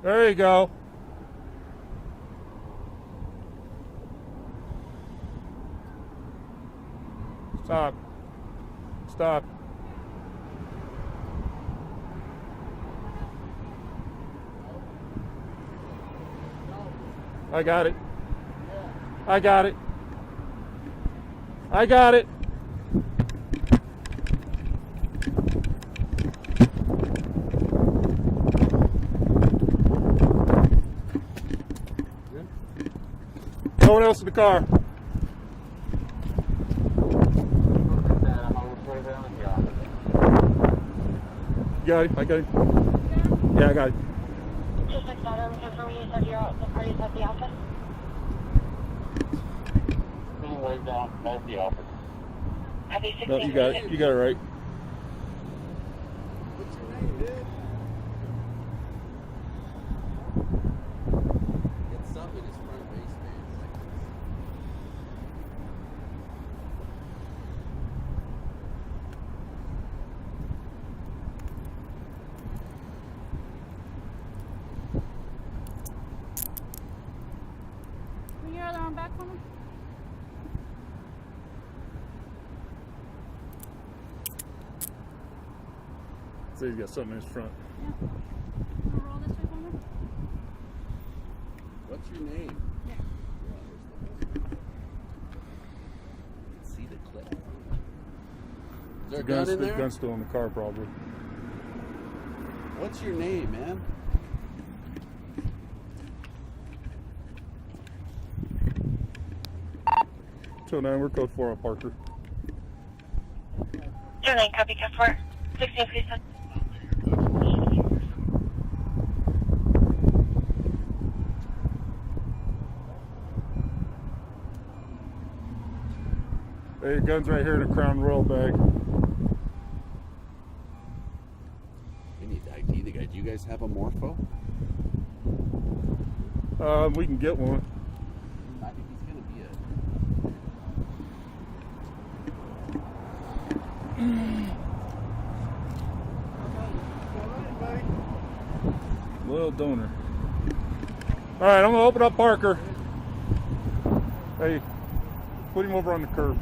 There you go. Stop. Stop. I got it. I got it. I got it. No one else in the car. You got it? I got it. Yeah, I got it. Just like that, I'm confirming you said you're the parties at the office. Way down, that's the office. No, you got it. You got it right. What's your name, dude? It's something his front baseman. Can you other arm back for me? So he's got something in his front. Yeah. Wanna roll this way for me? What's your name? Yeah. See the clip. Is there a The gun in the there? gun's still in the car, probably. What's your name, man? So now we're code 4 on Parker. 09, copy, code 4. 16, please. Hey, your gun's right here in a Crown Royal bag. We need to ID the guy. Do you guys have a morpho? We can get one. I think he's gonna be a. Loyal donor. All right, I'm gonna open up Parker. Hey, put him over on the curb.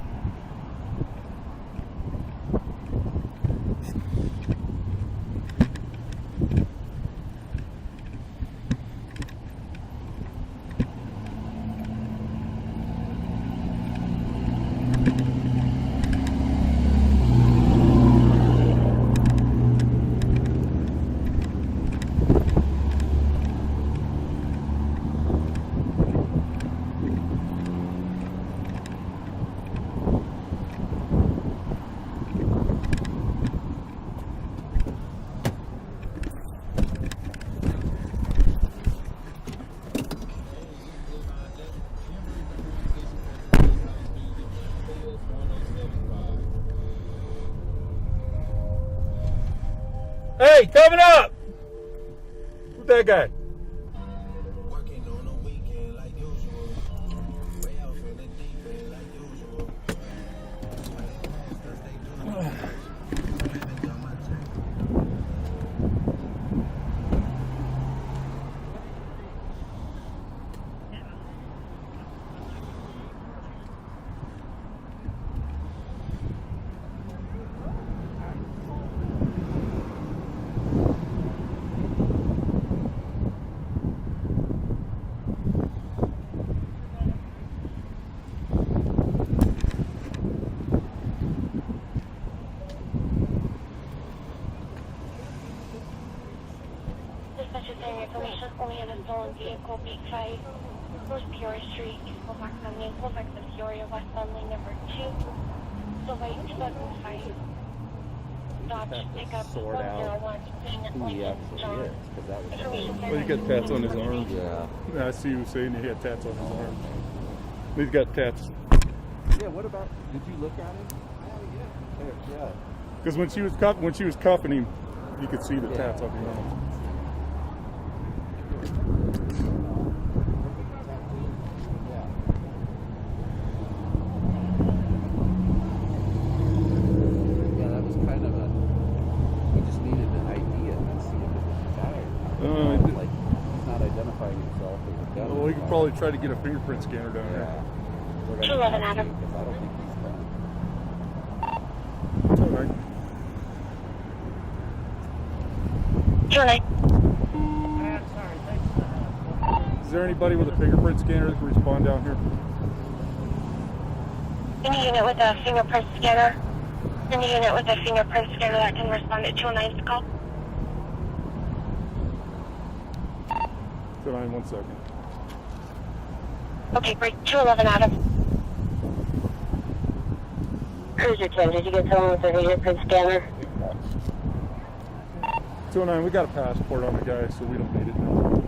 Hey, coming up! Who's that guy? Working on a weekend like usual. Way out in the deep end like usual. Haven't done my check. Dispatcher saying information only on a stolen vehicle, Peak 5, North Peoria Street, Blackman, main cul-de-sac of Peoria, West Lane number 2, Silver 2005. Dodge pickup 101, Lincoln, John. Information Well, he got tats on his arm. Yeah. I see you saying he had tats on his arm. He's got tats. Yeah. What about? Did you look at him? Yeah. Because when she was cuffing him, you could see the tats on his arm. Yeah, that was kind of a. We just needed an idea to see if it was a guy or Like, identifying himself as a gun. Well, we could probably try to get a fingerprint scanner down Yeah. there. We're gonna 211 have to, Adam. because I don't think he's done. It's all right. 209. Is there anybody with a fingerprint scanner that can respond down here? Any unit with a fingerprint scanner? Any unit with a fingerprint scanner that can respond at 209's call? 209, 1 second. Okay, great. 211 Adam. Cruiser 10, did you get someone with a fingerprint scanner? 209, we got a passport on the guy, so we don't need it now.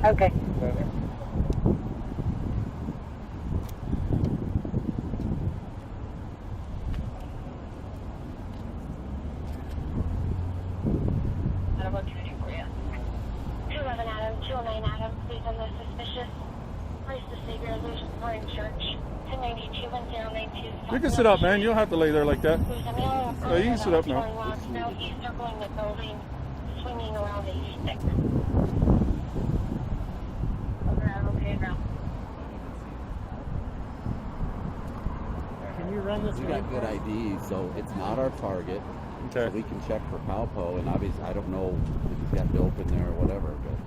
Okay. Adam, what can I do for you? 211 Adam, 209 Adam, please on the suspicious. Place the Savior Illusion Foreign Church. 1092 1092. You can sit up, man. You don't have to lay there like that. Oh, you can sit up now. Now he's circling the building, swinging around a stick. Okay, now. Can you run this? We got good ID, so it's not our target. So Okay. we can check for Palpo, and obviously I don't know if he's got dope in there or whatever, but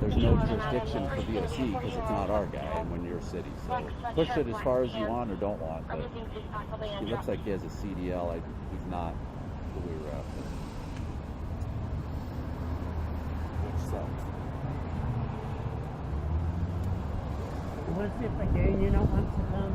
there's no jurisdiction for VOC because it's not our guy and when you're a city. So push it as far as you want or don't want, but he looks like he has a CDL. He's not who we were after. Which sucks. What if a gang unit wants to come?